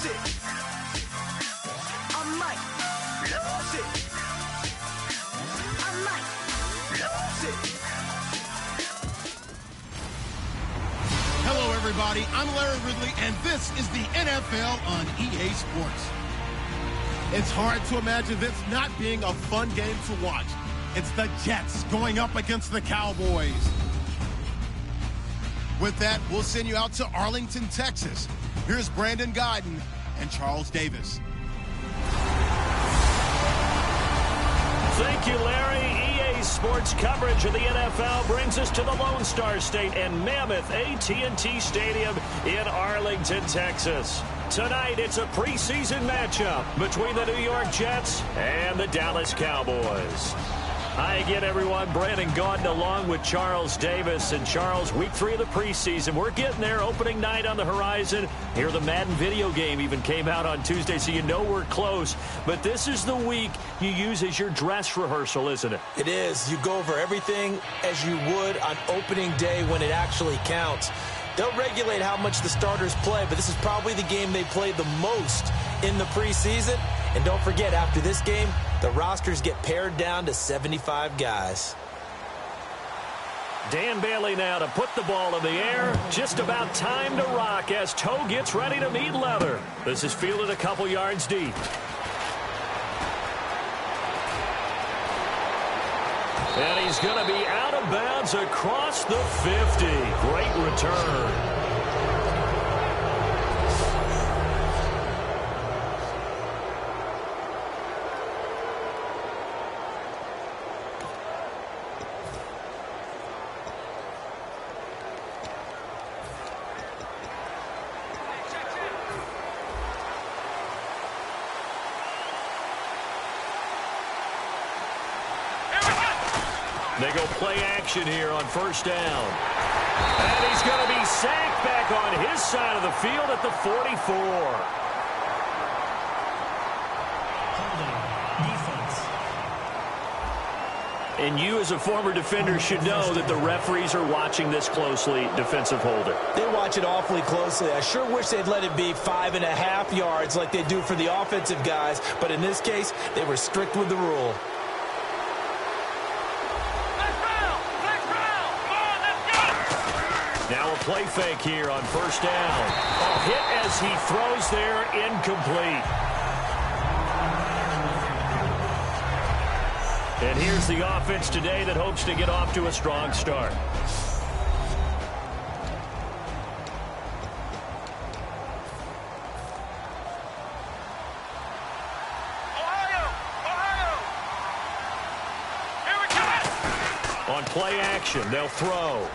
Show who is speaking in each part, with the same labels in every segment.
Speaker 1: it. I might lose it. I might lose it.
Speaker 2: Hello, everybody. I'm Larry Ridley, and this is the NFL on EA Sports. It's hard to imagine this not being a fun game to watch. It's the Jets going up against the Cowboys. With that, we'll send you out to Arlington, Texas. Here's Brandon Guyton and Charles Davis.
Speaker 3: Thank you, Larry. EA Sports coverage of the NFL brings us to the Lone Star State and Mammoth AT&T Stadium in Arlington, Texas. Tonight, it's a preseason matchup between the New York Jets and the Dallas Cowboys. Hi again, everyone. Brandon Gaunt along with Charles Davis. And Charles, week 3 of the preseason. We're getting there. Opening night on the horizon. Here, the Madden video game even came out on Tuesday, so you know we're close. But this is the week you use as your dress rehearsal, isn't it?
Speaker 4: It is. You go over everything as you would on opening day when it actually counts. They'll regulate how much the starters play, but this is probably the game they played the most in the preseason. And don't forget, after this game, the rosters get pared down to 75 guys.
Speaker 3: Dan Bailey now to put the ball in the air. Just about time to rock as Toe gets ready to meet leather. This is fielded a couple yards deep. And he's going to be out of bounds across the 50. Great return. They go play action here on first down. And he's going to be sacked back on his side of the field at the 44. And you as a former defender should know that the referees are watching this closely, defensive holder.
Speaker 4: They watch it awfully closely. I sure wish they'd let it be 5.5 yards like they do for the offensive guys. But in this case, they were strict with the rule.
Speaker 3: Now a play fake here on first down. A hit as he throws there, incomplete. And here's the offense today that hopes to get off to a strong start. On play action, they'll throw.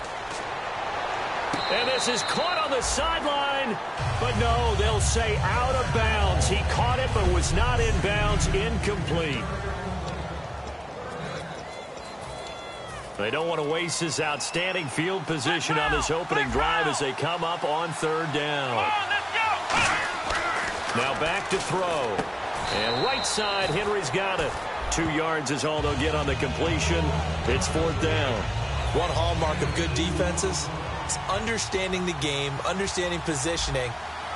Speaker 3: And this is caught on the sideline. But no, they'll say out of bounds. He caught it but was not in bounds. Incomplete. They don't want to waste his outstanding field position on this opening drive as they come up on third down. Now back to throw. And right side, Henry's got it. 2 yards is all they'll get on the completion. It's fourth down.
Speaker 4: One hallmark of good defenses is understanding the game, understanding positioning,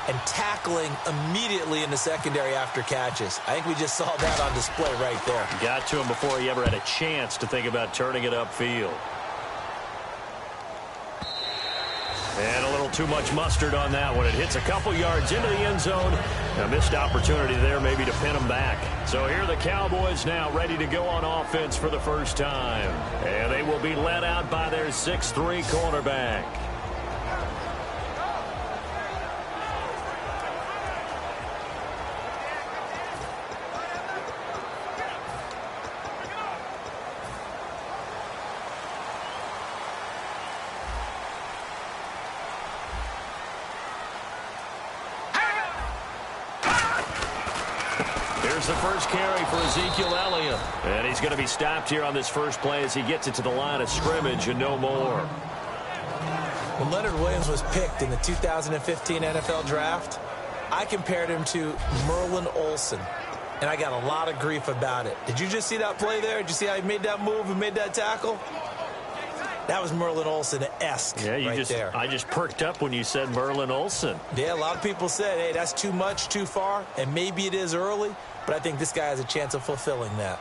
Speaker 4: and tackling immediately in the secondary after catches. I think we just saw that on display right there.
Speaker 3: Got to him before he ever had a chance to think about turning it upfield. And a little too much mustard on that one. It hits a couple yards into the end zone. A missed opportunity there maybe to pin them back. So here are the Cowboys now ready to go on offense for the first time. And they will be led out by their 6'3" cornerback. Here's the first carry for Ezekiel Elliott. And he's going to be stopped here on this first play as he gets it to the line of scrimmage and no more.
Speaker 4: When Leonard Williams was picked in the 2015 NFL Draft, I compared him to Merlin Olsen, and I got a lot of grief about it. Did you just see that play there? Did you see how he made that move and made that tackle? That was Merlin Olsen-esque there.
Speaker 3: I just perked up when you said Merlin Olsen.
Speaker 4: Yeah, a lot of people said, hey, that's too much, too far, and maybe it is early, but I think this guy has a chance of fulfilling that.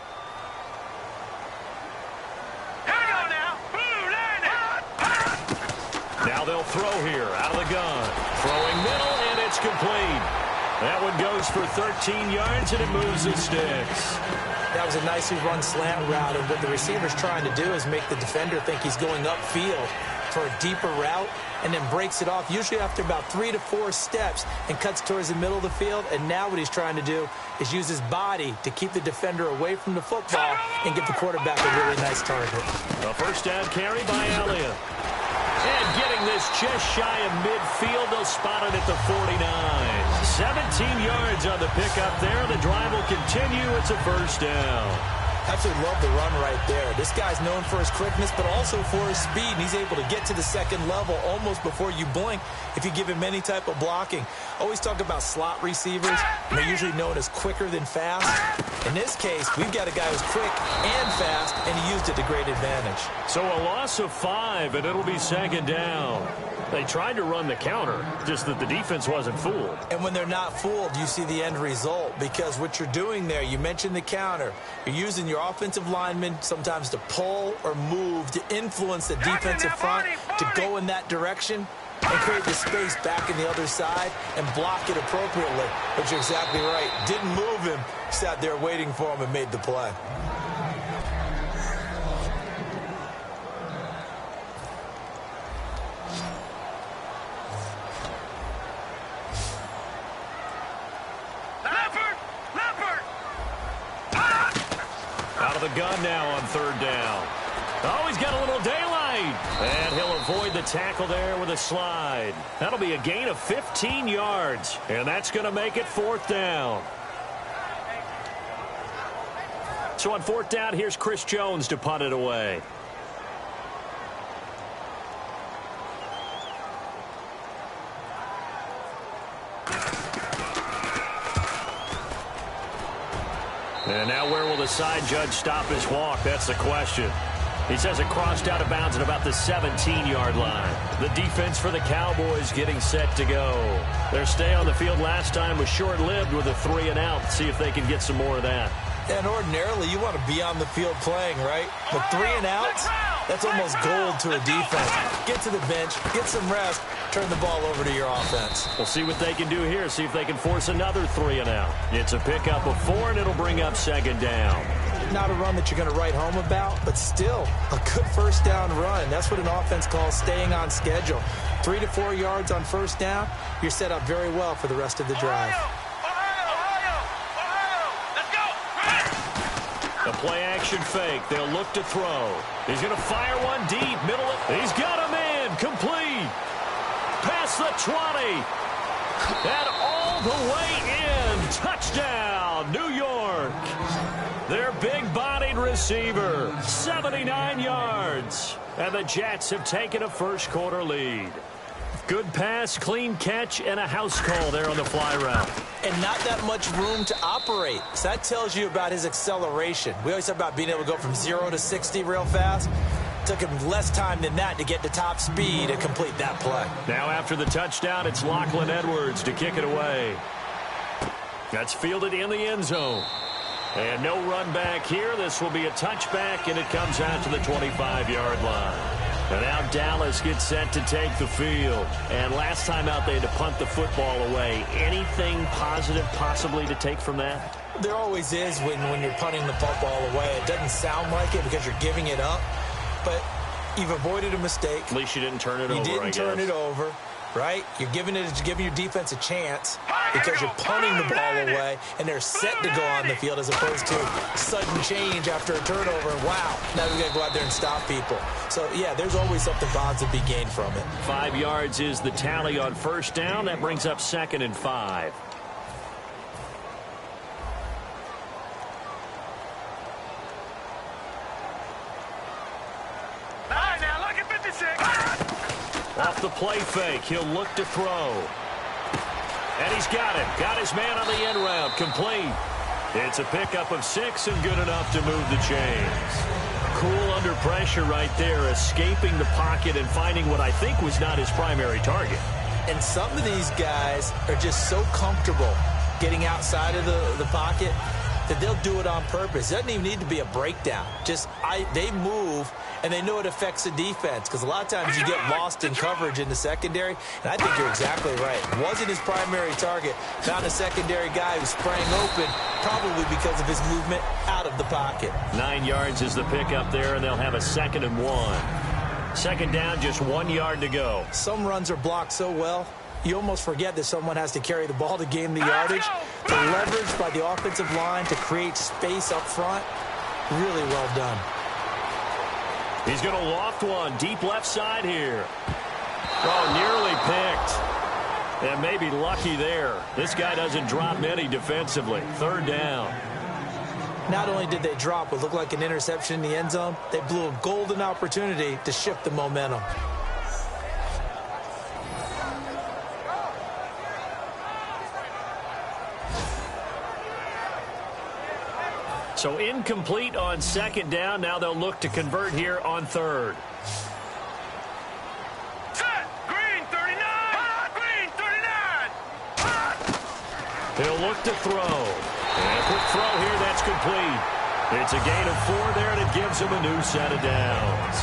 Speaker 3: Now they'll throw here out of the gun. Throwing middle, and it's complete. That one goes for 13 yards, and it moves the sticks.
Speaker 4: That was a nicely run slant route, and what the receiver's trying to do is make the defender think he's going upfield for a deeper route, and then breaks it off, usually after about 3 to 4 steps, and cuts towards the middle of the field. And now what he's trying to do is use his body to keep the defender away from the football and give the quarterback a really nice target.
Speaker 3: A first down carry by Elliott. And getting this just shy of midfield, they'll spot it at the 49. 17 yards on the pickup there. The drive will continue. It's a first down.
Speaker 4: Absolutely love the run right there. This guy's known for his quickness, but also for his speed. And he's able to get to the second level almost before you blink if you give him any type of blocking. Always talk about slot receivers, and they're usually known as quicker than fast. In this case, we've got a guy who's quick and fast, and he used it to great advantage.
Speaker 3: So a loss of 5, and it'll be second down. They tried to run the counter, just that the defense wasn't fooled.
Speaker 4: And when they're not fooled, you see the end result, because what you're doing there, you mentioned the counter. You're using your offensive linemen sometimes to pull or move to influence the defensive front to go in that direction and create the space back in the other side and block it appropriately. But you're exactly right. Didn't move him, sat there waiting for him and made the play.
Speaker 3: Out of the gun now on third down. Oh, he's got a little daylight. And he'll avoid the tackle there with a slide. That'll be a gain of 15 yards. And that's going to make it fourth down. So on fourth down, here's Chris Jones to punt it away. And now where will the side judge stop his walk? That's the question. He says it crossed out of bounds at about the 17-yard line. The defense for the Cowboys getting set to go. Their stay on the field last time was short-lived with a 3-and-out. See if they can get some more of that.
Speaker 4: And ordinarily, you want to be on the field playing, right? But 3-and-outs, that's almost gold to a defense. Get to the bench, get some rest, turn the ball over to your offense.
Speaker 3: We'll see what they can do here, see if they can force another 3-and-out. It's a pickup of 4, and it'll bring up second down.
Speaker 4: Not a run that you're going to write home about, but still a good first down run. That's what an offense calls staying on schedule. 3 to 4 yards on first down, you're set up very well for the rest of the drive.
Speaker 3: A play-action fake. They'll look to throw. He's going to fire one deep. Middle. He's got him in. Complete. Past the 20. And all the way in. Touchdown, New York. Their big-bodied receiver. 79 yards. And the Jets have taken a first-quarter lead. Good pass, clean catch, and a house call there on the fly route.
Speaker 4: And not that much room to operate. So that tells you about his acceleration. We always talk about being able to go from 0 to 60 real fast. It took him less time than that to get to top speed and complete that play.
Speaker 3: Now after the touchdown, it's Lachlan Edwards to kick it away. That's fielded in the end zone. And no run back here. This will be a touchback, and it comes out to the 25-yard line. And now Dallas gets set to take the field. And last time out, they had to punt the football away. Anything positive possibly to take from that?
Speaker 4: There always is when you're punting the football away. It doesn't sound like it because you're giving it up. But you've avoided a mistake.
Speaker 3: At least you didn't turn it over,
Speaker 4: You didn't turn it over, right? You're giving your defense a chance because you're punting the ball away, and they're set to go on the field as opposed to sudden change after a turnover. And wow, now we got to go out there and stop people. So, yeah, there's always something positive to be gained from it.
Speaker 3: 5 yards is the tally on first down. That brings up 2nd and 5. Off the play fake, he'll look to throw. And he's got it. Got his man on the end route. Complete. It's a pickup of 6 and good enough to move the chains. Cool under pressure right there, escaping the pocket and finding what I think was not his primary target.
Speaker 4: And some of these guys are just so comfortable getting outside of the pocket that they'll do it on purpose. It doesn't even need to be a breakdown. They move, and they know it affects the defense, because a lot of times you get lost in coverage in the secondary, and I think you're exactly right. Wasn't his primary target. Found a secondary guy who sprang open, probably because of his movement out of the pocket.
Speaker 3: 9 yards is the pickup there, and they'll have a 2nd and 1. Second down, just 1 yard to go.
Speaker 4: Some runs are blocked so well, you almost forget that someone has to carry the ball to gain the yardage. The leverage by the offensive line to create space up front, really well done.
Speaker 3: He's going to loft one deep left side here. Oh, nearly picked. And maybe lucky there. This guy doesn't drop many defensively. 3rd down.
Speaker 4: Not only did they drop what looked like an interception in the end zone, they blew a golden opportunity to shift the momentum.
Speaker 3: So incomplete on 2nd down. Now they'll look to convert here on 3rd.
Speaker 1: Set. Green 39. Green 39.
Speaker 3: He'll look to throw. And a quick throw here. That's complete. It's a gain of 4 there, and it gives him a new set of downs.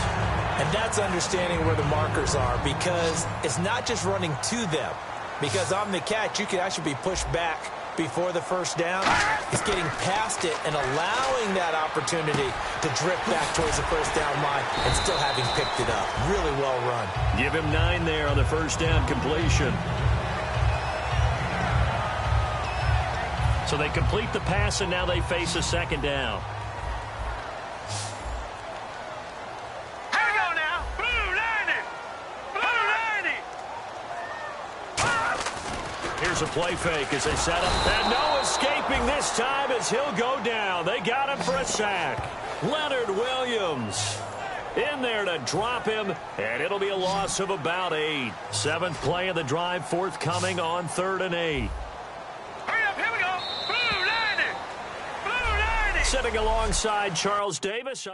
Speaker 4: And that's understanding where the markers are, because it's not just running to them. Because on the catch, you can actually be pushed back before the 1st down. It's getting past it and allowing that opportunity to drift back towards the 1st down line and still having picked it up. Really well run.
Speaker 3: Give him 9 there on the 1st down completion. So they complete the pass, and now they face a 2nd down.
Speaker 1: Here we go now. Blue 90. Blue 90.
Speaker 3: Here's a play fake as they set up. And no escaping this time as he'll go down. They got him for a sack. Leonard Williams in there to drop him, and it'll be a loss of about 8. 7th play of the drive forthcoming on 3rd and 8.
Speaker 1: Hurry up. Here we go. Blue 90. Blue 90.
Speaker 3: Sitting alongside Charles Davis,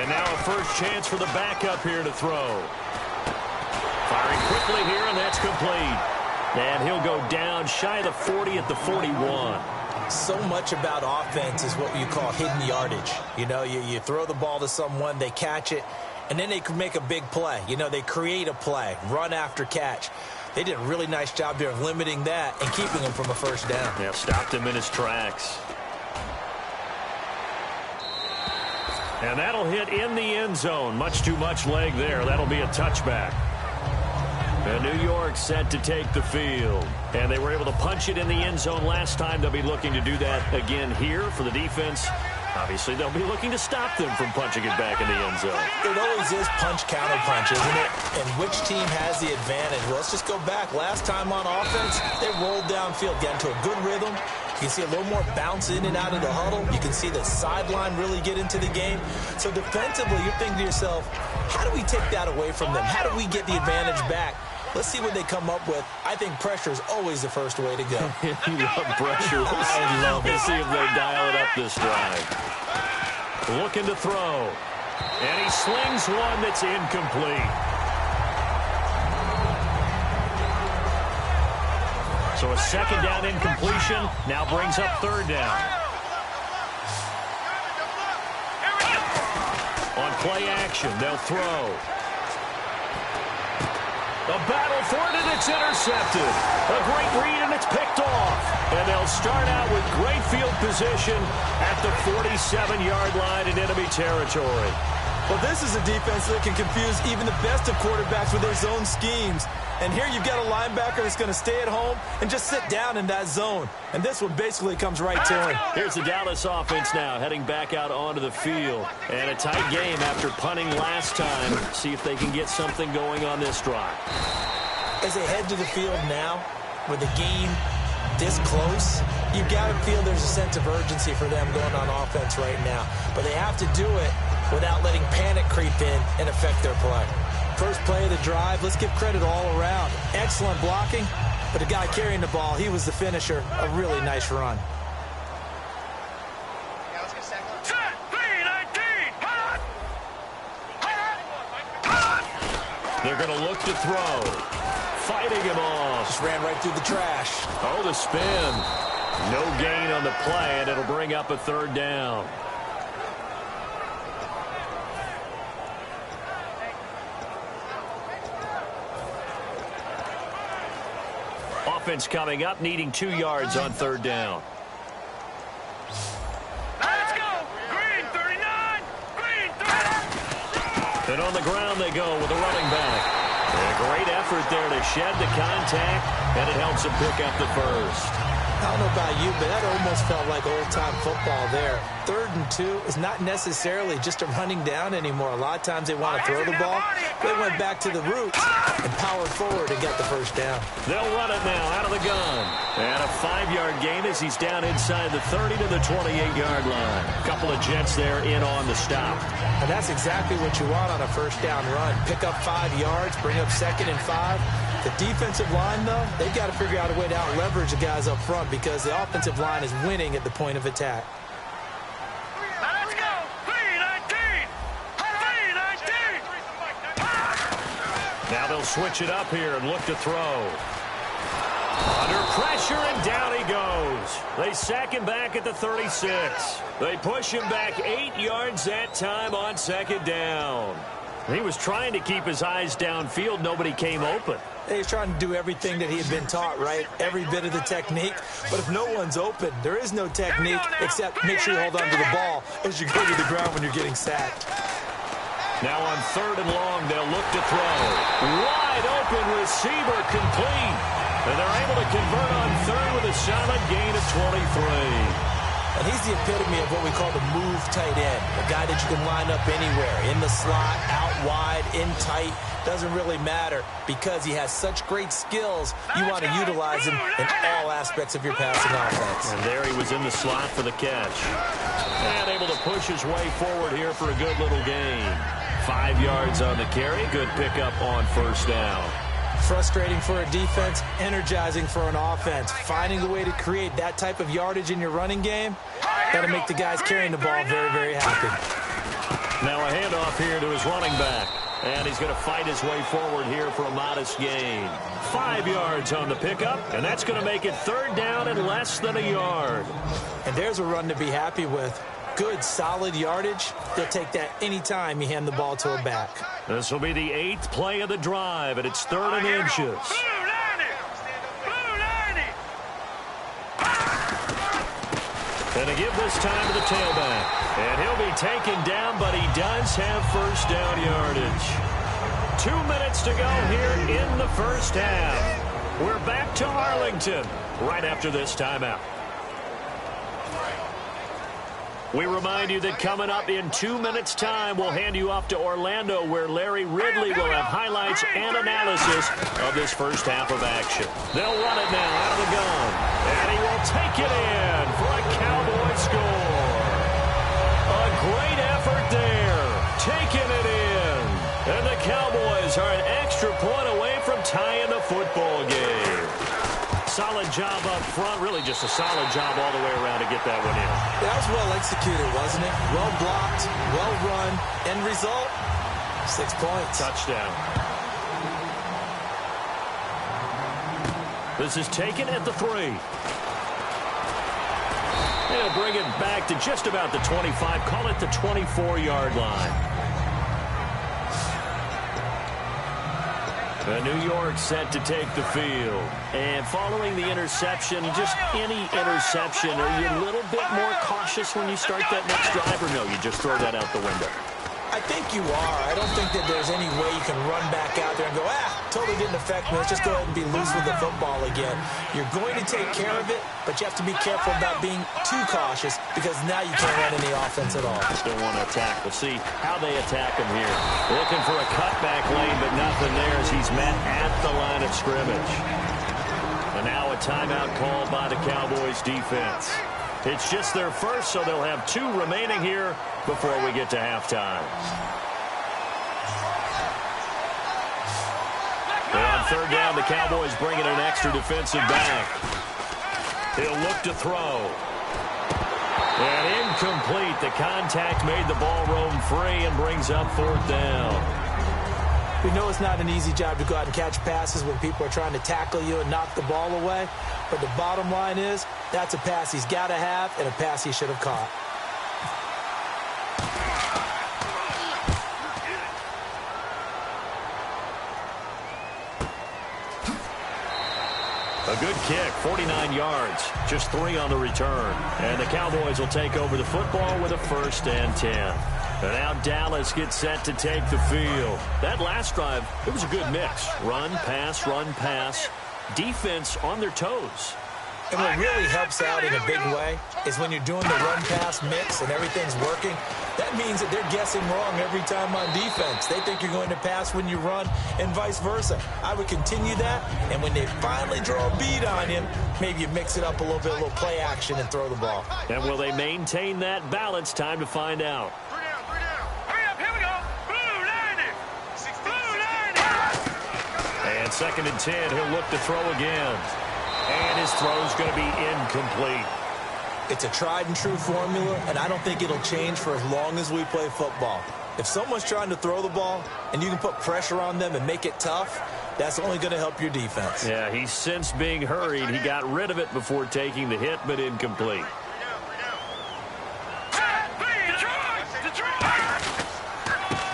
Speaker 3: And now a first chance for the backup here to throw. Firing quickly here, and that's complete. And he'll go down shy of the 40 at the 41.
Speaker 4: So much about offense is what you call hidden yardage. You know, you throw the ball to someone, they catch it, and then they can make a big play. You know, they create a play, run after catch. They did a really nice job there of limiting that and keeping him from a first down.
Speaker 3: Yeah, stopped him in his tracks. And that'll hit in the end zone. Much too much leg there. That'll be a touchback. And New York set to take the field. And they were able to punch it in the end zone last time. They'll be looking to do that again here for the defense. Obviously, they'll be looking to stop them from punching it back in the end zone.
Speaker 4: It always is punch-counter-punch, isn't it? And which team has the advantage? Well, let's just go back. Last time on offense, they rolled downfield, got into a good rhythm. You can see a little more bounce in and out of the huddle. You can see the sideline really get into the game. So defensively, you're thinking to yourself, how do we take that away from them? How do we get the advantage back? Let's see what they come up with. I think pressure is always the first way to go.
Speaker 3: You love pressure.
Speaker 4: I love it.
Speaker 3: Let's see if they dial it up this drive. Looking to throw. And he slings one that's incomplete. So a second down incompletion now brings up third down. On play action, they'll throw. A battle for it, and it's intercepted. A great read, and it's picked off. And they'll start out with great field position at the 47-yard line in enemy territory.
Speaker 5: Well, this is a defense that can confuse even the best of quarterbacks with their zone schemes. And here you've got a linebacker that's going to stay at home and just sit down in that zone. And this one basically comes right to him.
Speaker 3: Here's the Dallas offense now, heading back out onto the field. And a tight game after punting last time. See if they can get something going on this drive.
Speaker 4: As they head to the field now, with the game this close, you've got to feel there's a sense of urgency for them going on offense right now. But they have to do it without letting panic creep in and affect their play. First play of the drive, let's give credit all around. Excellent blocking, but the guy carrying the ball, he was the finisher. A really nice run.
Speaker 3: They're going to look to throw. Fighting him off.
Speaker 4: Just ran right through the trash.
Speaker 3: Oh, the spin. No gain on the play, and it'll bring up a third down. Offense coming up, needing 2 yards on third down.
Speaker 1: Let's go! Green 39! Green 39!
Speaker 3: And on the ground they go with a running back. And a great effort there to shed the contact, and it helps him pick up the first.
Speaker 4: I don't know about you, but that almost felt like old-time football there. 3rd and 2 is not necessarily just a running down anymore. A lot of times they want to throw the ball. They went back to the roots and powered forward and got the first down.
Speaker 3: They'll run it now out of the gun. And a 5-yard gain as he's down inside the 30 to the 28-yard line. A couple of Jets there in on the stop.
Speaker 4: And that's exactly what you want on a first down run. Pick up 5 yards, bring up 2nd and 5. The defensive line, though, they've got to figure out a way to out-leverage the guys up front because the offensive line is winning at the point of attack.
Speaker 1: Let's go! 319! 319!
Speaker 3: Now they'll switch it up here and look to throw. Under pressure, and down he goes. They sack him back at the 36. They push him back 8 yards that time on 2nd down. He was trying to keep his eyes downfield. Nobody came open.
Speaker 4: He's trying to do everything that he had been taught, right? Every bit of the technique. But if no one's open, there is no technique except make sure you hold on to the ball as you go to the ground when you're getting sacked.
Speaker 3: Now on 3rd and long, they'll look to throw. Wide open receiver complete. And they're able to convert on 3rd with a solid gain of 23.
Speaker 4: And he's the epitome of what we call the move tight end. A guy that you can line up anywhere. In the slot, out wide, in tight. Doesn't really matter because he has such great skills. You want to utilize him in all aspects of your passing offense.
Speaker 3: And there he was in the slot for the catch. And able to push his way forward here for a good little gain. 5 yards on the carry. Good pickup on first down.
Speaker 4: Frustrating for a defense, energizing for an offense. Finding a way to create that type of yardage in your running game, got to make the guys carrying the ball very, very happy.
Speaker 3: Now a handoff here to his running back. And he's going to fight his way forward here for a modest gain. 5 yards on the pickup, and that's going to make it 3rd down and less than a yard.
Speaker 5: And there's a run to be happy with. Good, solid yardage. They'll take that anytime you hand the ball to a back.
Speaker 3: This will be the 8th play of the drive, and it's 3rd and inches. And to give this time to the tailback. And he'll be taken down, but he does have 1st down yardage. 2 minutes to go here in the first half. We're back to Arlington right after this timeout. We remind you that coming up in 2 minutes' time, we'll hand you off to Orlando, where Larry Ridley will have highlights and analysis of this first half of action. They'll run it now out of the gun, and he will take it in for a Cowboy score. A great effort there, taking it in. And the Cowboys are an extra point away from tying the football game. Solid job up front, really just a solid job all the way around to get that one in.
Speaker 5: That was well executed, wasn't it? Well blocked, well run. End result, 6 points.
Speaker 3: Touchdown. This is taken at the 3. They'll bring it back to just about the 25. Call it the 24-yard line. New York set to take the field. And following the interception, just any interception, are you a little bit more cautious when you start that next drive, or no, you just throw that out the window?
Speaker 5: I think you are. I don't think that there's any way you can run back out there and go, totally didn't affect me. Let's just go ahead and be loose with the football again. You're going to take care of it, but you have to be careful about being too cautious, because now you can't run any offense at all.
Speaker 3: Still want to attack. We'll see how they attack him here. Looking for a cutback lane, but nothing there as he's met at the line of scrimmage. And now a timeout called by the Cowboys defense. It's just their first, so they'll have 2 remaining here before we get to halftime. And on 3rd down, the Cowboys bringing an extra defensive back. He'll look to throw. And incomplete. The contact made the ball roam free and brings up 4th down.
Speaker 5: We know it's not an easy job to go out and catch passes when people are trying to tackle you and knock the ball away. But the bottom line is, that's a pass he's got to have and a pass he should have caught.
Speaker 3: A good kick, 49 yards, just 3 on the return. And the Cowboys will take over the football with a 1st and 10. And now Dallas gets set to take the field. That last drive, it was a good mix. Run, pass, defense on their toes.
Speaker 5: And what really helps out in a big way is when you're doing the run-pass mix and everything's working, that means that they're guessing wrong every time on defense. They think you're going to pass when you run and vice versa. I would continue that, and when they finally draw a bead on him, maybe you mix it up a little bit, a little play action, and throw the ball.
Speaker 3: And will they maintain that balance? Time to find out. And 2nd and 10, he'll look to throw again. And his throw's going to be incomplete.
Speaker 5: It's a tried-and-true formula, and I don't think it'll change for as long as we play football. If someone's trying to throw the ball and you can put pressure on them and make it tough, that's only going to help your defense.
Speaker 3: Yeah, he's since being hurried. He got rid of it before taking the hit, but incomplete.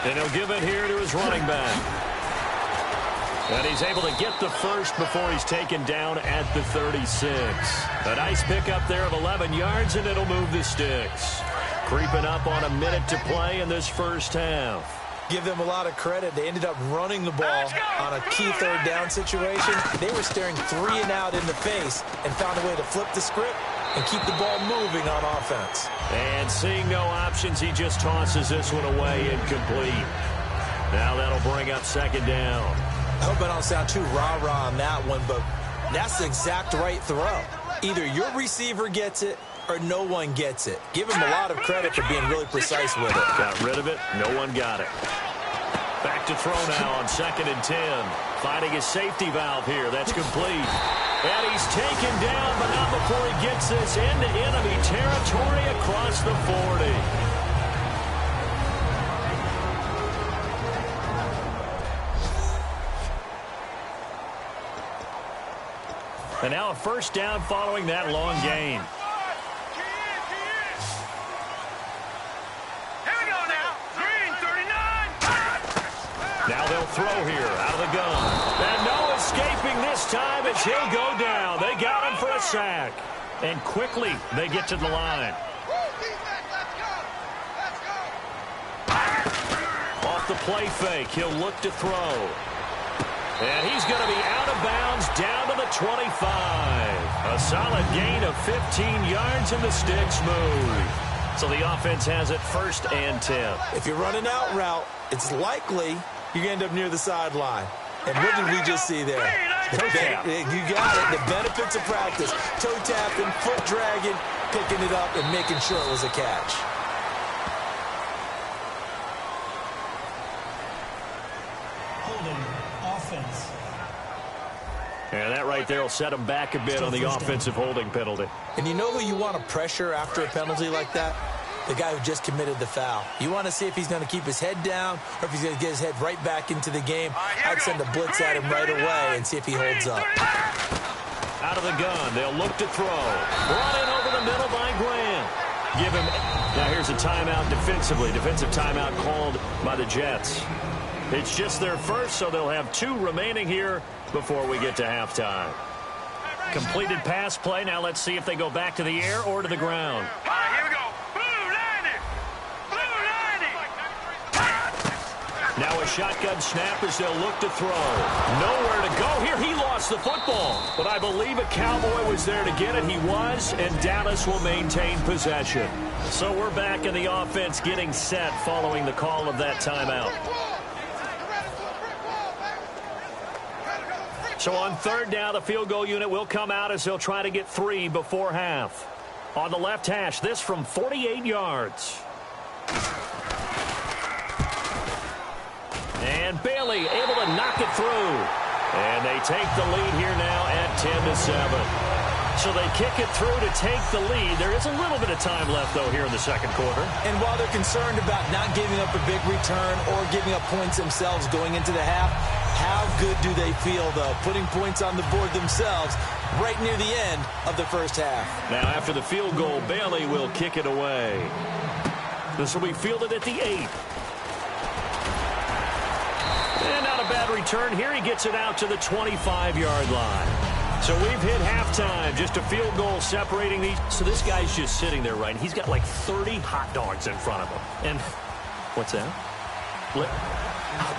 Speaker 3: And he'll give it here to his running back. And he's able to get the first before he's taken down at the 36. A nice pickup there of 11 yards, and it'll move the sticks. Creeping up on a minute to play in this first half.
Speaker 5: Give them a lot of credit. They ended up running the ball on a key 3rd down situation. They were staring 3 and out in the face and found a way to flip the script and keep the ball moving on offense.
Speaker 3: And seeing no options, he just tosses this one away, incomplete. Now that'll bring up 2nd down.
Speaker 5: I hope I don't sound too rah-rah on that one, but that's the exact right throw. Either your receiver gets it or no one gets it. Give him a lot of credit for being really precise with it.
Speaker 3: Got rid of it. No one got it. Back to throw now on 2nd and 10. Finding his safety valve here. That's complete. And he's taken down, but not before he gets this into enemy territory across the 40. And now a first down following that long gain.
Speaker 1: Here we go now. Green 39.
Speaker 3: Now they'll throw here out of the gun. And no escaping this time as he'll go down. They got him for a sack. And quickly they get to the line. Off the play fake, he'll look to throw. And he's going to be out of bounds down to the 25. A solid gain of 15 yards and the sticks move. So the offense has it 1st and 10.
Speaker 5: If you're running out route, it's likely you're going to end up near the sideline. And what did we just see there?
Speaker 3: Toe tap.
Speaker 5: You got it. The benefits of practice. Toe tapping, foot dragging, picking it up, and making sure it was a catch.
Speaker 6: Offense.
Speaker 3: And that right there will set him back a bit on the offensive holding penalty.
Speaker 5: And you know who you want to pressure after a penalty like that? The guy who just committed the foul. You want to see if he's going to keep his head down or if he's going to get his head right back into the game. I'd send a blitz at him right away and see if he holds up.
Speaker 3: Out of the gun, they'll look to throw. Brought in over the middle by Graham. Give him. Now here's a timeout defensively. Defensive timeout called by the Jets. It's just their first, so they'll have 2 remaining here before we get to halftime. Completed pass play. Now let's see if they go back to the air or to the ground.
Speaker 1: All right, here we go. Blue 90. Blue 90.
Speaker 3: Now a shotgun snap as they'll look to throw. Nowhere to go here. He lost the football. But I believe a Cowboy was there to get it. He was, and Dallas will maintain possession. So we're back in the offense getting set following the call of that timeout. So on 3rd down, the field goal unit will come out as they'll try to get 3 before half. On the left hash, this from 48 yards. And Bailey able to knock it through. And they take the lead here now at 10-7. So they kick it through to take the lead. There is a little bit of time left, though, here in the 2nd quarter.
Speaker 5: And while they're concerned about not giving up a big return or giving up points themselves going into the half, how good do they feel, though, putting points on the board themselves right near the end of the first half?
Speaker 3: Now, after the field goal, Bailey will kick it away. This will be fielded at the 8. And not a bad return here. He gets it out to the 25-yard line. So we've hit halftime. Just a field goal separating these. So this guy's just sitting there, right? He's got like 30 hot dogs in front of him. And what's that?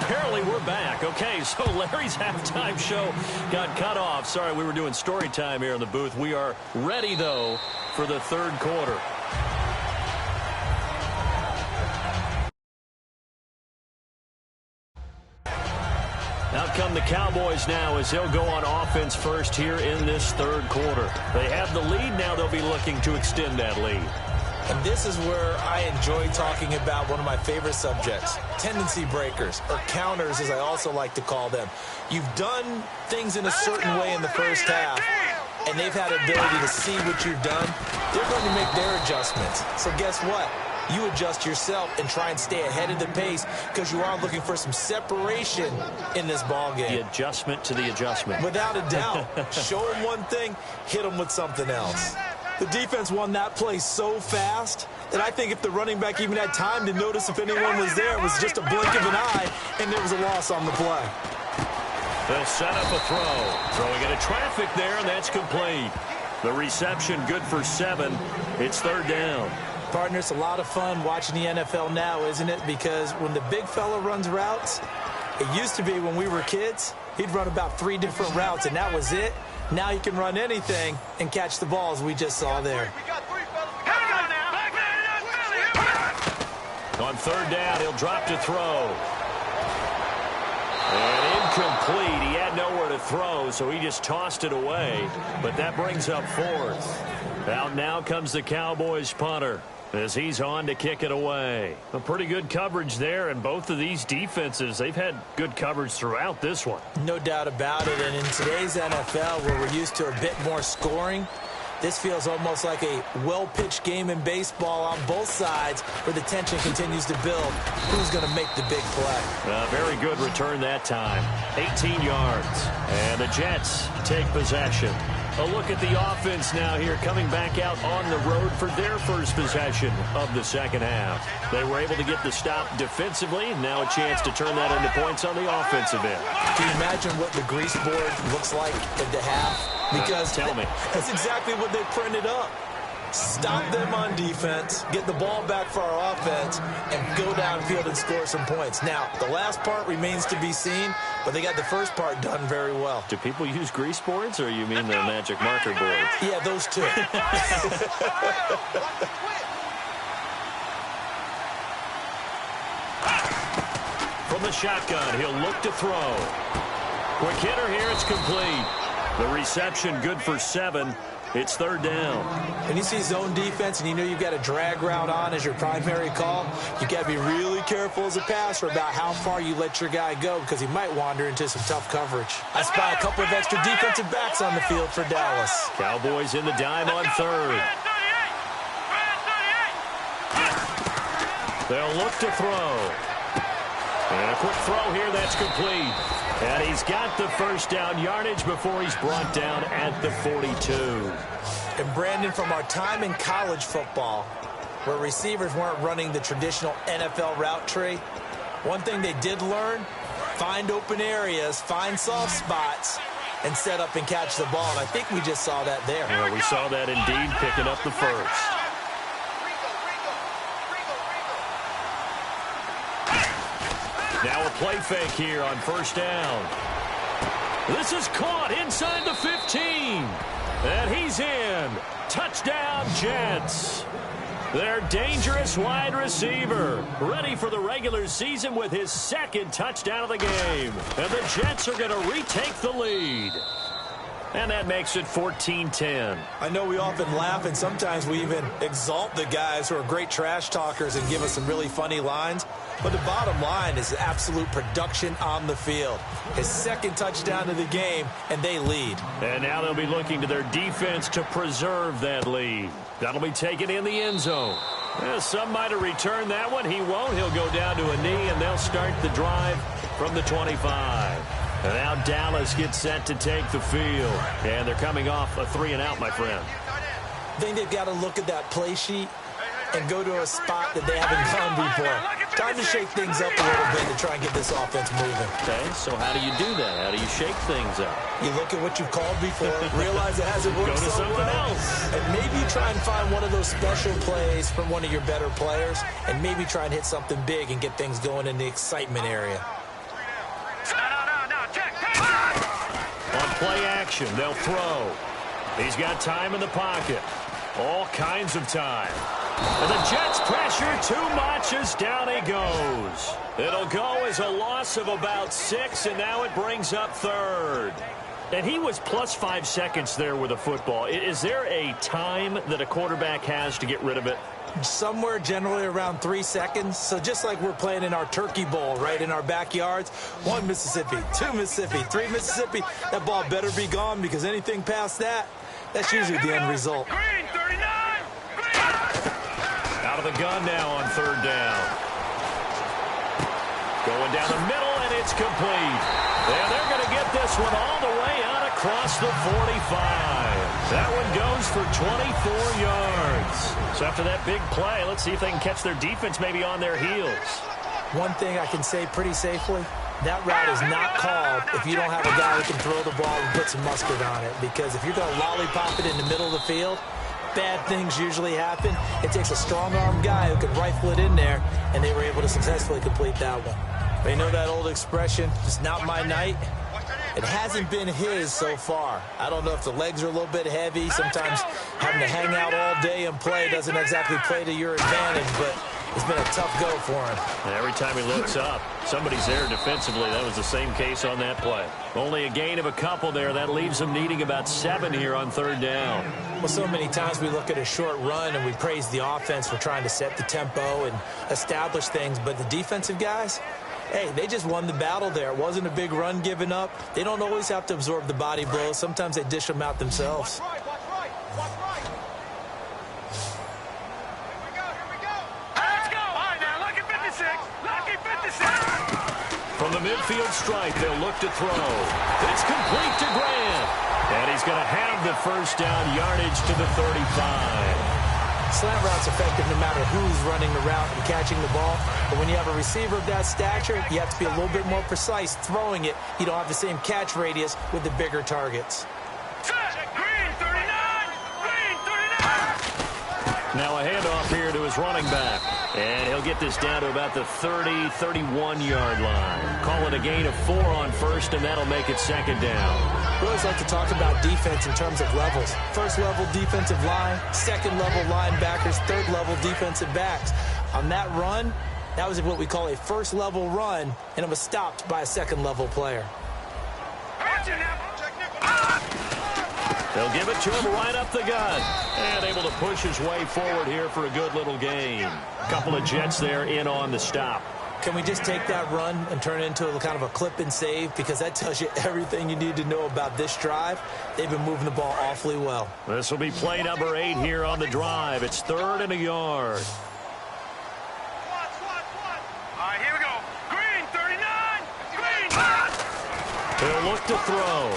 Speaker 3: Apparently we're back. Okay, so Larry's halftime show got cut off. Sorry, we were doing story time here in the booth. We are ready, though, for the 3rd quarter. Out come the Cowboys now as they'll go on offense first here in this 3rd quarter. They have the lead. Now they'll be looking to extend that lead.
Speaker 5: And this is where I enjoy talking about one of my favorite subjects, tendency breakers, or counters as I also like to call them. You've done things in a certain way in the first half, and they've had ability to see what you've done. They're going to make their adjustments. So guess what? You adjust yourself and try and stay ahead of the pace because you are looking for some separation in this ball game.
Speaker 3: The adjustment to the adjustment.
Speaker 5: Without a doubt. Show them one thing, hit them with something else. The defense won that play so fast that I think if the running back even had time to notice if anyone was there, it was just a blink of an eye, and there was a loss on the play.
Speaker 3: They'll set up a throw. Throwing into traffic there, and that's complete. The reception good for 7. It's 3rd down.
Speaker 5: Partner, it's a lot of fun watching the NFL now, isn't it? Because when the big fella runs routes, it used to be when we were kids, he'd run about 3 different routes, and that was it. Now he can run anything and catch the balls we just saw there.
Speaker 3: On 3rd down, he'll drop to throw. And incomplete. He had nowhere to throw, so he just tossed it away. But that brings up 4th. Out now comes the Cowboys punter as he's on to kick it away. A pretty good coverage there, and both of these defenses, they've had good coverage throughout this one.
Speaker 5: No doubt about it, and in today's NFL, where we're used to a bit more scoring, this feels almost like a well-pitched game in baseball on both sides where the tension continues to build. Who's going to make the big play?
Speaker 3: A very good return that time. 18 yards. And the Jets take possession. A look at the offense now here, coming back out on the road for their first possession of the second half. They were able to get the stop defensively, and now a chance to turn that into points on the offensive end.
Speaker 5: Can you imagine what the grease board looks like at the half? Because
Speaker 3: tell me.
Speaker 5: That's exactly what they printed up. Stop them on defense, get the ball back for our offense, and go downfield and score some points. Now, the last part remains to be seen, but they got the first part done very well.
Speaker 3: Do people use grease boards, or you mean the magic marker boards?
Speaker 5: Yeah, those two.
Speaker 3: From the shotgun, he'll look to throw. Quick hitter here, it's complete. The reception good for 7. It's third down.
Speaker 5: When you see zone defense and you know you've got a drag route on as your primary call, you got to be really careful as a passer about how far you let your guy go because he might wander into some tough coverage. I spy a couple of extra defensive backs on the field for Dallas.
Speaker 3: Cowboys in the dime on third. They'll look to throw. And a quick throw here, that's complete. And he's got the first down yardage before he's brought down at the 42.
Speaker 5: And Brandon, from our time in college football, where receivers weren't running the traditional NFL route tree, one thing they did learn, find open areas, find soft spots, and set up and catch the ball. And I think we just saw that there.
Speaker 3: Yeah, we saw that indeed, picking up the first. Now a play fake here on first down. This is caught inside the 15. And he's in. Touchdown, Jets. Their dangerous wide receiver, ready for the regular season with his second touchdown of the game. And the Jets are going to retake the lead. And that makes it 14-10.
Speaker 5: I know we often laugh, and sometimes we even exalt the guys who are great trash talkers and give us some really funny lines. But the bottom line is absolute production on the field. His second touchdown of the game, and they lead.
Speaker 3: And now they'll be looking to their defense to preserve that lead. That'll be taken in the end zone. Well, some might have returned that one. He won't. He'll go down to a knee, and they'll start the drive from the 25. And now Dallas gets set to take the field. And they're coming off a 3-and-out, my friend.
Speaker 5: I think they've got to look at that play sheet and go to a spot that they haven't gone before. Time to shake things up a little bit to try and get this offense moving.
Speaker 3: Okay, so how do you do that? How do you shake things up?
Speaker 5: You look at what you've called before, realize it hasn't worked
Speaker 3: Go to
Speaker 5: so
Speaker 3: something
Speaker 5: well,
Speaker 3: else.
Speaker 5: and maybe try and find one of those special plays from one of your better players, and maybe try and hit something big and get things going in the excitement area.
Speaker 3: On play action, they'll throw. He's got time in the pocket. All kinds of time. And the Jets pressure too much as down he goes. It'll go as a loss of about 6, and now it brings up third. And he was plus 5 seconds there with a football. Is there a time that a quarterback has to get rid of it?
Speaker 5: Somewhere generally around 3 seconds. So just like we're playing in our turkey bowl, right, in our backyards, 1 Mississippi, 2 Mississippi, 3 Mississippi, that ball better be gone because anything past that, that's usually the end result.
Speaker 1: Green, 39.
Speaker 3: Out of the gun now on third down. Going down the middle, and it's complete. And they're going to get this one all the way out across the 45. That one goes for 24 yards. So after that big play, let's see if they can catch their defense maybe on their heels.
Speaker 5: One thing I can say pretty safely, that route is not called if you don't have a guy who can throw the ball and put some mustard on it. Because if you're going to lollipop it in the middle of the field, bad things usually happen. It takes a strong-arm guy who can rifle it in there, and they were able to successfully complete that one. They know that old expression, it's not my night. It hasn't been his so far. I don't know if the legs are a little bit heavy. Sometimes having to hang out all day and play doesn't exactly play to your advantage, but it's been a tough go for him.
Speaker 3: And every time he looks up, somebody's there defensively. That was the same case on that play. Only a gain of a couple there. That leaves them needing about 7 here on third down.
Speaker 5: Well, so many times we look at a short run and we praise the offense for trying to set the tempo and establish things, but the defensive guys, hey, they just won the battle there. It wasn't a big run given up. They don't always have to absorb the body blows. Sometimes they dish them out themselves.
Speaker 3: From the midfield stripe, they'll look to throw. It's complete to Grant. And he's going to have the first down yardage to the 35.
Speaker 5: Slant route's effective no matter who's running the route and catching the ball. But when you have a receiver of that stature, you have to be a little bit more precise throwing it. You don't have the same catch radius with the bigger targets.
Speaker 1: Green 39! Green 39!
Speaker 3: Now a handoff here to his running back. And he'll get this down to about the 30, 31-yard line. Call it a gain of 4 on first, and that'll make it second down.
Speaker 5: We always like to talk about defense in terms of levels. First-level defensive line, second-level linebackers, third-level defensive backs. On that run, that was what we call a first-level run, and it was stopped by a second-level player.
Speaker 3: They'll give it to him right up the gut. And able to push his way forward here for a good little gain. Couple of Jets there in on the stop.
Speaker 5: Can we just take that run and turn it into a kind of a clip and save? Because that tells you everything you need to know about this drive. They've been moving the ball awfully well.
Speaker 3: This will be play number 8 here on the drive. It's 3rd and a yard.
Speaker 1: All right, here we go. Green 39! Green!
Speaker 3: He'll look to throw.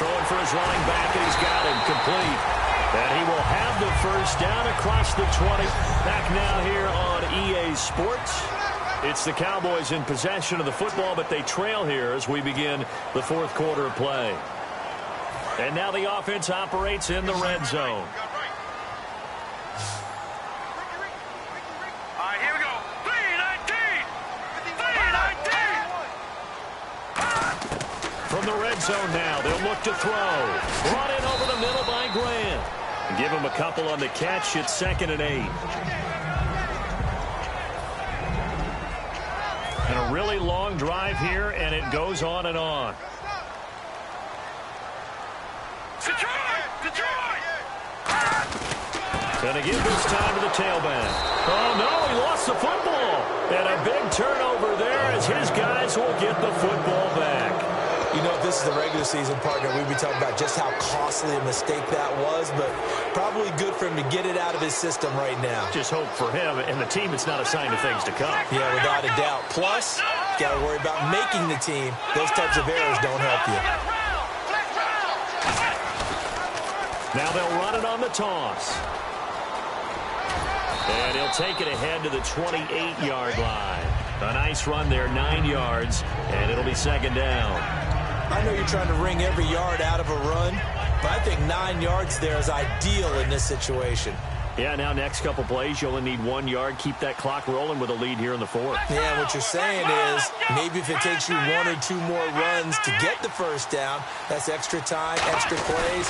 Speaker 3: Throwing for his running back, and he's got him complete. And he will have the first down across the 20. Back now here on EA Sports. It's the Cowboys in possession of the football, but they trail here as we begin the 4th quarter of play. And now the offense operates in the red zone.
Speaker 1: All right, here we go. 319! 319!
Speaker 3: From the red zone now, they'll look to throw. Brought in over the middle by Grant. Give him a couple on the catch. It's 2nd and 8. And a really long drive here, and it goes on and on.
Speaker 1: Detroit!
Speaker 3: Going to give this time to the tailback. Oh, no, he lost the football. And a big turnover there as his guys will get the football back.
Speaker 5: You know, if this is the regular season, partner, we'd be talking about just how costly a mistake that was, but probably good for him to get it out of his system right now.
Speaker 3: Just hope for him and the team it's not a sign of things to come.
Speaker 5: Yeah, without a doubt. Plus, got to worry about making the team. Those types of errors don't help you.
Speaker 3: Now they'll run it on the toss. And he'll take it ahead to the 28-yard line. A nice run there, 9 yards, and it'll be 2nd down.
Speaker 5: I know you're trying to wring every yard out of a run, but I think 9 yards there is ideal in this situation.
Speaker 3: Yeah, now next couple plays, you only need 1 yard. Keep that clock rolling with a lead here in the 4th.
Speaker 5: Yeah, what you're saying is maybe if it takes you 1 or 2 more runs to get the first down, that's extra time, extra plays.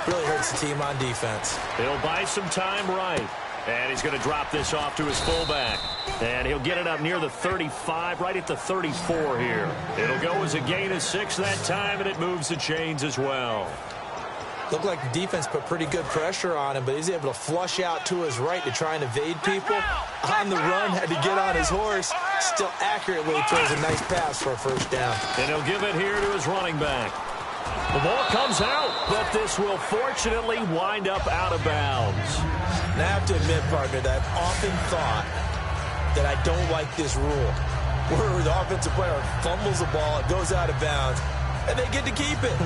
Speaker 5: Really hurts the team on defense.
Speaker 3: He'll buy some time right. And he's going to drop this off to his fullback. And he'll get it up near the 35, right at the 34 here. It'll go as a gain of 6 that time, and it moves the chains as well.
Speaker 5: Looked like the defense put pretty good pressure on him, but he's able to flush out to his right to try and evade people. On the run, had to get on his horse. Still accurately throws a nice pass for a first down.
Speaker 3: And he'll give it here to his running back. The ball comes out, but this will fortunately wind up out of bounds.
Speaker 5: And I have to admit, partner, that I've often thought that I don't like this rule, where the offensive player fumbles the ball, it goes out of bounds, and they get to keep it.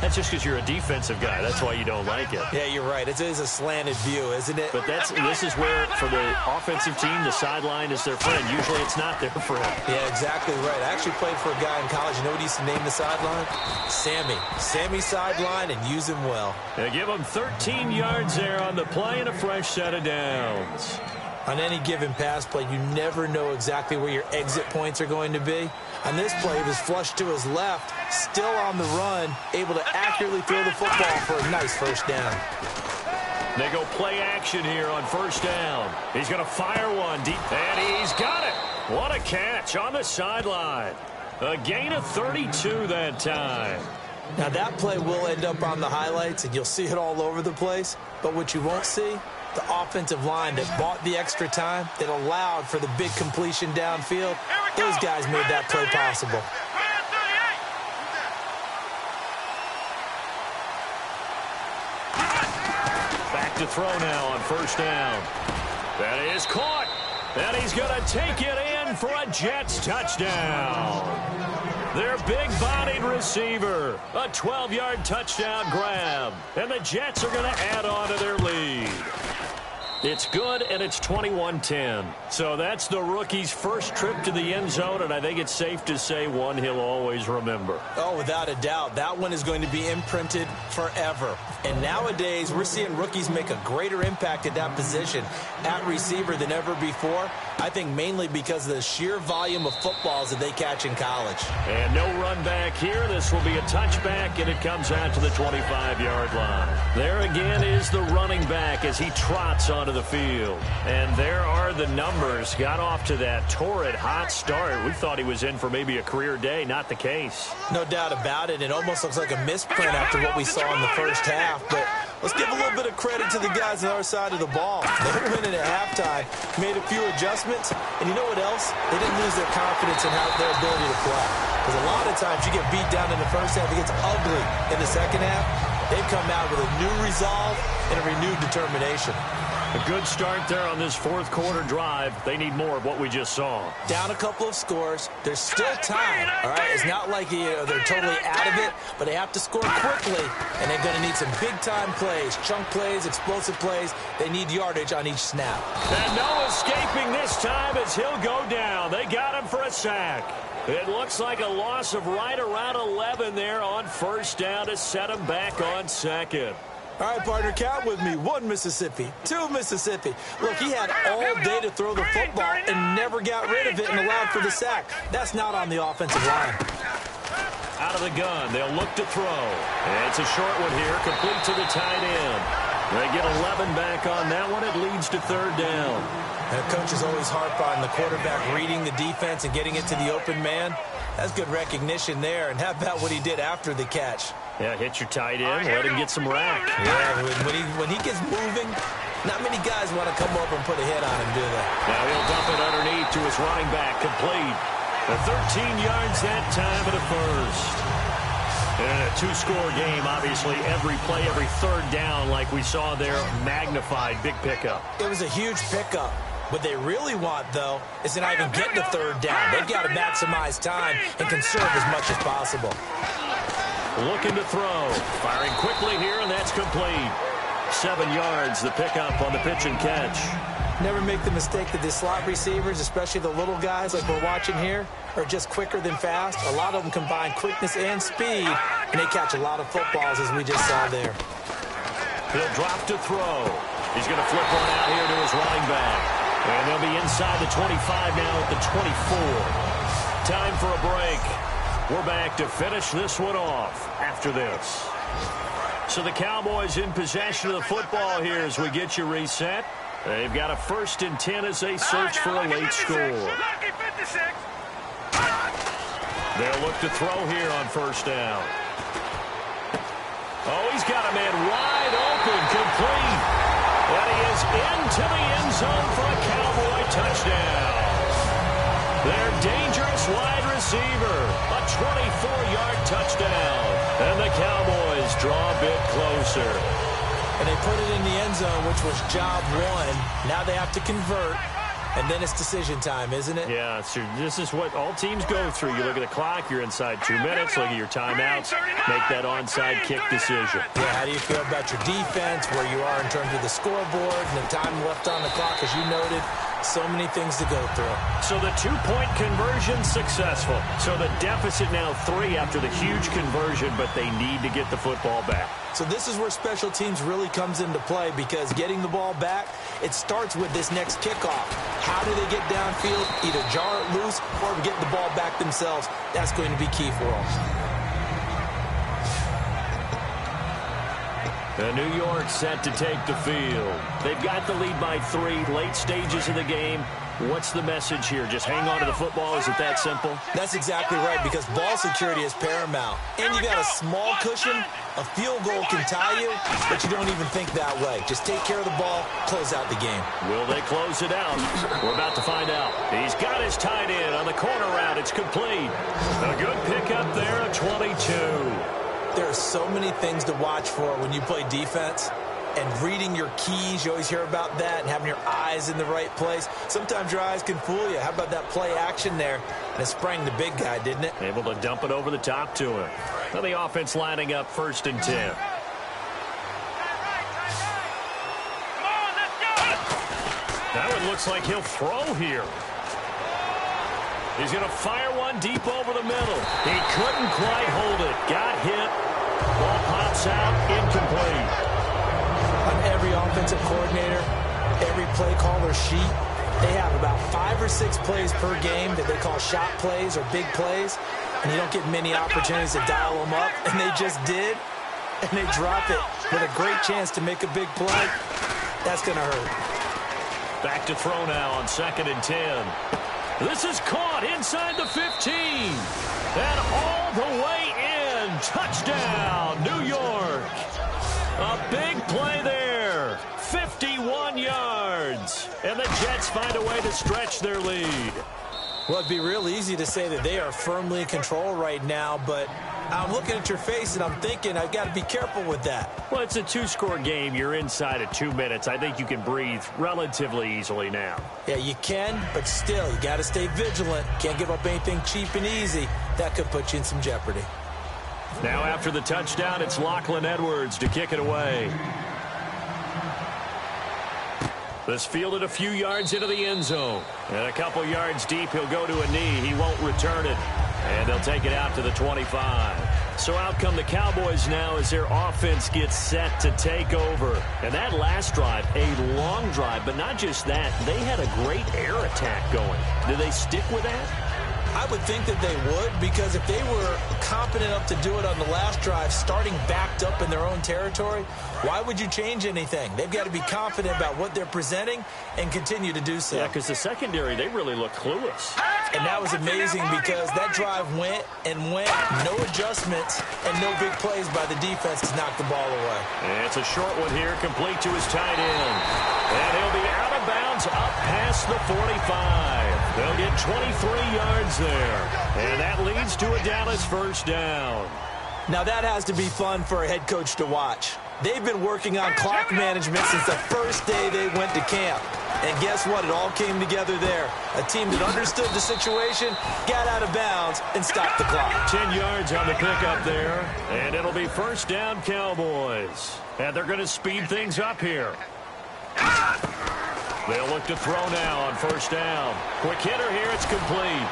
Speaker 3: That's just because you're a defensive guy. That's why you don't like it.
Speaker 5: Yeah, you're right. It is a slanted view, isn't it?
Speaker 3: But this is where, for the offensive team, the sideline is their friend. Usually it's not their friend.
Speaker 5: Yeah, exactly right. I actually played for a guy in college. You know what he used to name the sideline? Sammy. Sammy sideline, and use him well.
Speaker 3: They give him 13 yards there on the play and a fresh set of downs.
Speaker 5: On any given pass play, you never know exactly where your exit points are going to be. On this play, it was flushed to his left, still on the run, able to accurately throw the football for a nice first down.
Speaker 3: They go play action here on first down. He's going to fire one deep, and he's got it. What a catch on the sideline. A gain of 32 that time.
Speaker 5: Now, that play will end up on the highlights, and you'll see it all over the place. But what you won't see, the offensive line that bought the extra time, that allowed for the big completion downfield, those guys made that play possible.
Speaker 3: Back to throw now on first down. That is caught. And he's going to take it in in for a Jets touchdown. Their big-bodied receiver, a 12-yard touchdown grab. And the Jets are going to add on to their lead. It's good, and it's 21-10. So that's the rookie's first trip to the end zone, and I think it's safe to say one he'll always remember.
Speaker 4: Oh, without a doubt. That one is going to be imprinted forever. And nowadays, we're seeing rookies make a greater impact at that position at receiver than ever before. I think mainly because of the sheer volume of footballs that they catch in college.
Speaker 3: And no run back here. This will be a touchback, and it comes out to the 25-yard line. There again is the running back as he trots onto the field. And there are the numbers. Got off to that torrid hot start. We thought he was in for maybe a career day. Not the case.
Speaker 4: No doubt about it. It almost looks like a misprint after what we saw in the first half. But let's give a little bit of credit to the guys on our side of the ball. They went in at halftime, made a few adjustments, and you know what else? They didn't lose their confidence in their ability to play. Because a lot of times you get beat down in the first half, it gets ugly in the second half. They've come out with a new resolve and a renewed determination.
Speaker 3: A good start there on this fourth quarter drive. They need more of what we just saw.
Speaker 4: Down a couple of scores. There's still time, all right? It's not like they're totally out of it, but they have to score quickly, and they're going to need some big-time plays, chunk plays, explosive plays. They need yardage on each snap.
Speaker 3: And no escaping this time as he'll go down. They got him for a sack. It looks like a loss of right around 11 there on first down to set him back on second.
Speaker 4: All right, partner, count with me. 1 Mississippi, 2 Mississippi. Look, he had all day to throw the football and never got rid of it and allowed for the sack. That's not on the offensive line.
Speaker 3: Out of the gun, they'll look to throw. And it's a short one here, complete to the tight end. They get 11 back on that one. It leads to third down.
Speaker 4: And coaches always harp on the quarterback reading the defense and getting it to the open man. That's good recognition there. And how about what he did after the catch?
Speaker 3: Yeah, hit your tight end, let him get some rack.
Speaker 4: Yeah, when he gets moving, not many guys want to come over and put a hit on him, do they?
Speaker 3: Now he'll dump it underneath to his running back, complete. The 13 yards that time at a first. And a two-score game, obviously, every play, every third down, like we saw there, magnified, big pickup.
Speaker 4: It was a huge pickup. What they really want, though, is to not even get to third down. They've got to maximize time and conserve as much as possible.
Speaker 3: Looking to throw. Firing quickly here, and that's complete. 7 yards, the pickup on the pitch and catch.
Speaker 4: Never make the mistake that the slot receivers, especially the little guys like we're watching here, are just quicker than fast. A lot of them combine quickness and speed, and they catch a lot of footballs, as we just saw there.
Speaker 3: He'll drop to throw. He's going to flip one out here to his running back. And they'll be inside the 25 now at the 24. Time for a break. We're back to finish this one off after this. So the Cowboys in possession of the football here as we get you reset. They've got a 1st and 10 as they search for a late score. They'll look to throw here on first down. Oh, he's got a man wide open, complete. And he is into the end zone for a Cowboy touchdown. Their dangerous wide receiver, a 24-yard touchdown. And the Cowboys draw a bit closer.
Speaker 4: And they put it in the end zone, which was job one. Now they have to convert. And then it's decision time, isn't it?
Speaker 3: Yeah, so this is what all teams go through. You look at the clock, you're inside 2 minutes, look at your timeouts, make that onside kick decision.
Speaker 4: Yeah, how do you feel about your defense, where you are in terms of the scoreboard, and the time left on the clock, as you noted? So many things to go through.
Speaker 3: So the 2-point conversion successful. So the deficit now 3 after the huge conversion, but they need to get the football back.
Speaker 4: So this is where special teams really comes into play, because getting the ball back, it starts with this next kickoff. How do they get downfield, either jar it loose or get the ball back themselves? That's going to be key for them.
Speaker 3: And New York set to take the field. They've got the lead by 3, late stages of the game. What's the message here? Just hang on to the football? Is it that simple?
Speaker 4: That's exactly right, because ball security is paramount. And you got a small cushion. A field goal can tie you, but you don't even think that way. Just take care of the ball, close out the game.
Speaker 3: Will they close it out? We're about to find out. He's got his tight end on the corner route. It's complete. A good pickup there, a 22.
Speaker 4: There are so many things to watch for when you play defense.
Speaker 5: and reading your keys. You always hear about that, and having your eyes in the right place. Sometimes your eyes can fool you. How about that play action there? And it sprang the big guy, didn't it?
Speaker 3: Able to dump it over the top to him. Now the offense lining up 1st and 10. Now it looks like he'll throw here. He's going to fire one deep over the middle. He couldn't quite hold it. Got hit. Ball pops out. Incomplete.
Speaker 5: On every offensive coordinator, every play caller sheet, they have about 5 or 6 plays per game that they call shot plays or big plays, and you don't get many opportunities to dial them up, and they just did, and they drop it with a great chance to make a big play. That's going to hurt.
Speaker 3: Back to throw now on 2nd and 10. This is caught inside the 15. And all the way in. Touchdown, New York. A big play there. 51 yards. And the Jets find a way to stretch their lead.
Speaker 5: Well, it'd be real easy to say that they are firmly in control right now, but I'm looking at your face and I'm thinking I've got to be careful with that.
Speaker 3: Well, it's a 2-score game. You're inside of 2 minutes. I think you can breathe relatively easily now.
Speaker 5: Yeah, you can, but still, you got to stay vigilant. Can't give up anything cheap and easy. That could put you in some jeopardy.
Speaker 3: Now after the touchdown, it's Lachlan Edwards to kick it away. This fielded a few yards into the end zone. And a couple yards deep, he'll go to a knee. He won't return it. And they'll take it out to the 25. So out come the Cowboys now as their offense gets set to take over. And that last drive, a long drive, but not just that. They had a great air attack going. Do they stick with that?
Speaker 5: I would think that they would, because if they were competent enough to do it on the last drive, starting backed up in their own territory, why would you change anything? They've got to be confident about what they're presenting and continue to do so.
Speaker 3: Yeah, because the secondary, they really look clueless.
Speaker 5: And that was amazing because that drive went and went, no adjustments and no big plays by the defense to knock the ball away.
Speaker 3: And it's a short one here, complete to his tight end. And he'll be out of bounds up past the 45. They'll get 23 yards there. And that leads to a Dallas first down.
Speaker 5: Now that has to be fun for a head coach to watch. They've been working on clock management since the first day they went to camp. And guess what? It all came together there. A team that understood the situation, got out of bounds, and stopped the clock.
Speaker 3: 10 yards on the pickup there. And it'll be first down, Cowboys. And they're going to speed things up here. They'll look to throw now on first down. Quick hitter here, it's complete.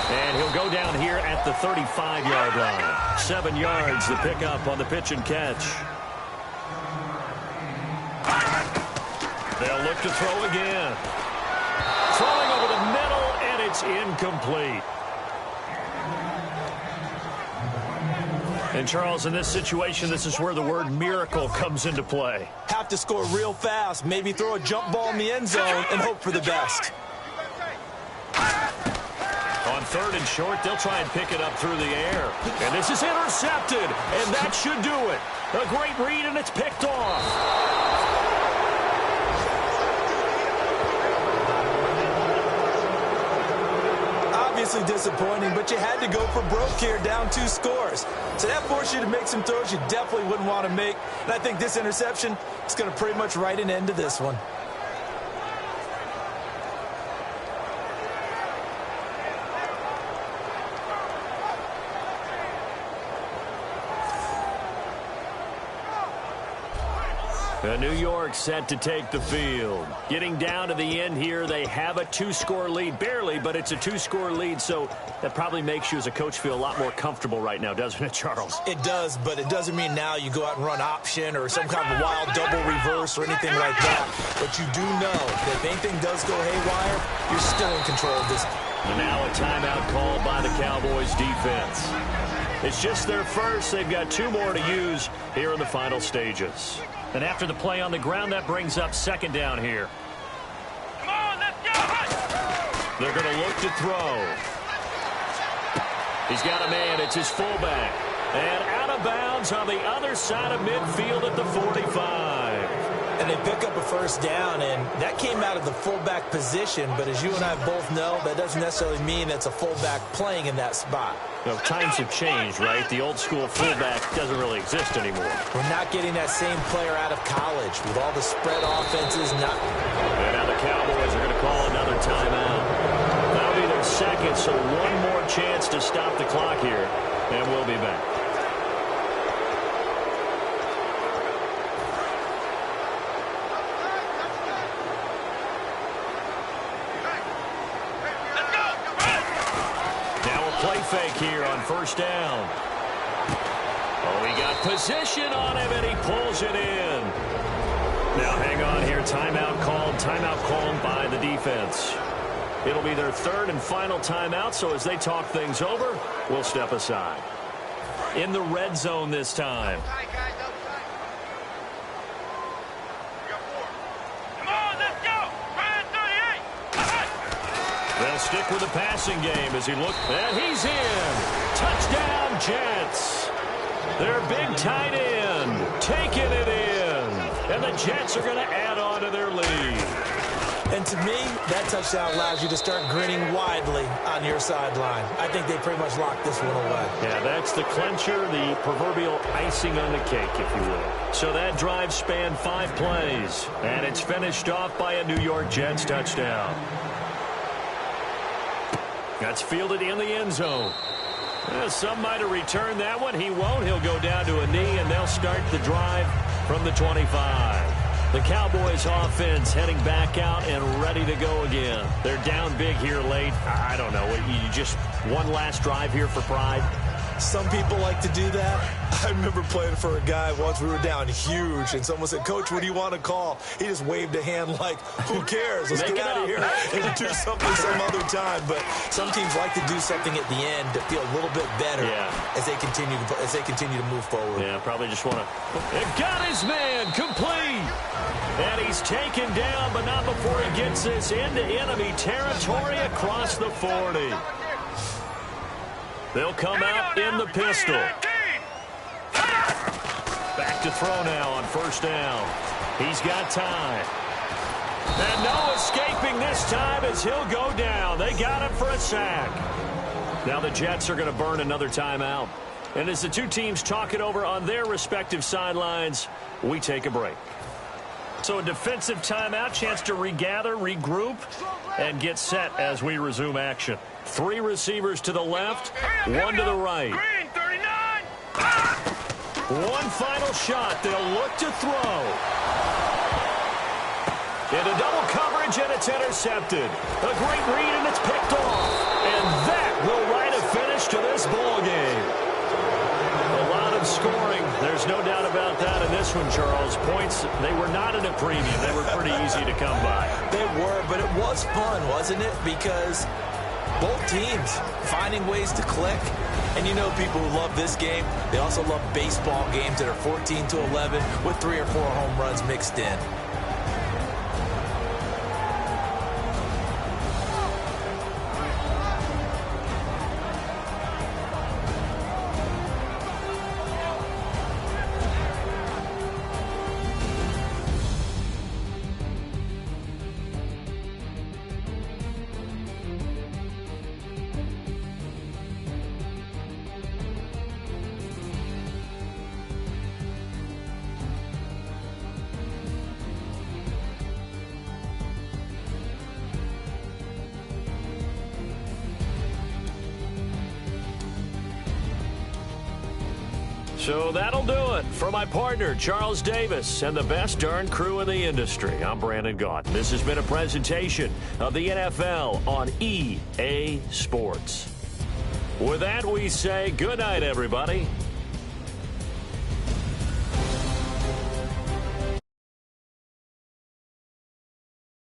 Speaker 3: And he'll go down here at the 35-yard line. 7 yards the pickup on the pitch and catch. They'll look to throw again. Throwing over the middle, and it's incomplete. And, Charles, in this situation, this is where the word miracle comes into play.
Speaker 5: Have to score real fast, maybe throw a jump ball in the end zone and hope for the best.
Speaker 3: On 3rd and short, they'll try and pick it up through the air. And this is intercepted, and that should do it. A great read, and it's picked off.
Speaker 5: Obviously disappointing, but you had to go for broke here, down 2 scores. So that forced you to make some throws you definitely wouldn't want to make. And I think this interception is going to pretty much write an end to this one.
Speaker 3: New York set to take the field. Getting down to the end here, they have a 2-score lead. Barely, but it's a 2-score lead, so that probably makes you as a coach feel a lot more comfortable right now, doesn't it, Charles?
Speaker 5: It does, but it doesn't mean now you go out and run option or some kind of wild double reverse or anything like that. But you do know that if anything does go haywire, you're still in control of this.
Speaker 3: And now a timeout called by the Cowboys defense. It's just their first. They've got 2 more to use here in the final stages. And after the play on the ground, that brings up 2nd down here.
Speaker 1: Come on, let's go!
Speaker 3: They're going to look to throw. He's got a man. It's his fullback. And out of bounds on the other side of midfield at the 45.
Speaker 5: And they pick up a first down, and that came out of the fullback position. But as you and I both know, that doesn't necessarily mean that's a fullback playing in that spot.
Speaker 3: You know, times have changed, right? The old school fullback doesn't really exist anymore.
Speaker 5: We're not getting that same player out of college with all the spread offenses. And
Speaker 3: now the Cowboys are going to call another timeout. That'll be their second, so one more chance to stop the clock here, and we'll be back. Play fake here on first down. Oh, he got position on him, and he pulls it in. Now, hang on here. Timeout called by the defense. It'll be their third and final timeout, so as they talk things over, we'll step aside. In the red zone this time. They'll stick with the passing game as he looks. And he's in. Touchdown, Jets. Their big tight end taking it in. And the Jets are going to add on to their lead.
Speaker 5: And to me, that touchdown allows you to start grinning widely on your sideline. I think they pretty much locked this one away.
Speaker 3: Yeah, that's the clincher, the proverbial icing on the cake, if you will. So that drive spanned 5 plays. And it's finished off by a New York Jets touchdown. That's fielded in the end zone. Some might have returned that one. He won't. He'll go down to a knee, and they'll start the drive from the 25. The Cowboys offense heading back out and ready to go again. They're down big here late. I don't know. You just one last drive here for pride?
Speaker 5: Some people like to do that. I remember playing for a guy once. We were down huge, and someone said, "Coach, what do you want to call?" He just waved a hand like, "Who cares? Let's get out of here and do something some other time." But some teams like to do something at the end to feel a little bit better as they continue to move forward.
Speaker 3: Yeah, probably just want to. It got his man complete, and he's taken down, but not before he gets this into enemy territory across the 40. They'll come out in the pistol. Back to throw now on first down. He's got time. And no escaping this time as he'll go down. They got him for a sack. Now the Jets are going to burn another timeout. And as the two teams talk it over on their respective sidelines, we take a break. So a defensive timeout, chance to regather, regroup, and get set as we resume action. 3 receivers to the left, 1 to the right.
Speaker 1: Green, 39.
Speaker 3: One final shot. They'll look to throw. Into double coverage, and it's intercepted. A great read, and it's picked off. And that will write a finish to this ball game. A lot of scoring. There's no doubt about that in this one, Charles. Points, they were not at a premium. They were pretty easy to come by.
Speaker 5: They were, but it was fun, wasn't it? Because both teams finding ways to click. And you know people who love this game, they also love baseball games that are 14-11 with 3 or 4 home runs mixed in.
Speaker 3: So that'll do it for my partner, Charles Davis, and the best darn crew in the industry. I'm Brandon Gaunt. This has been a presentation of the NFL on EA Sports. With that, we say good night, everybody.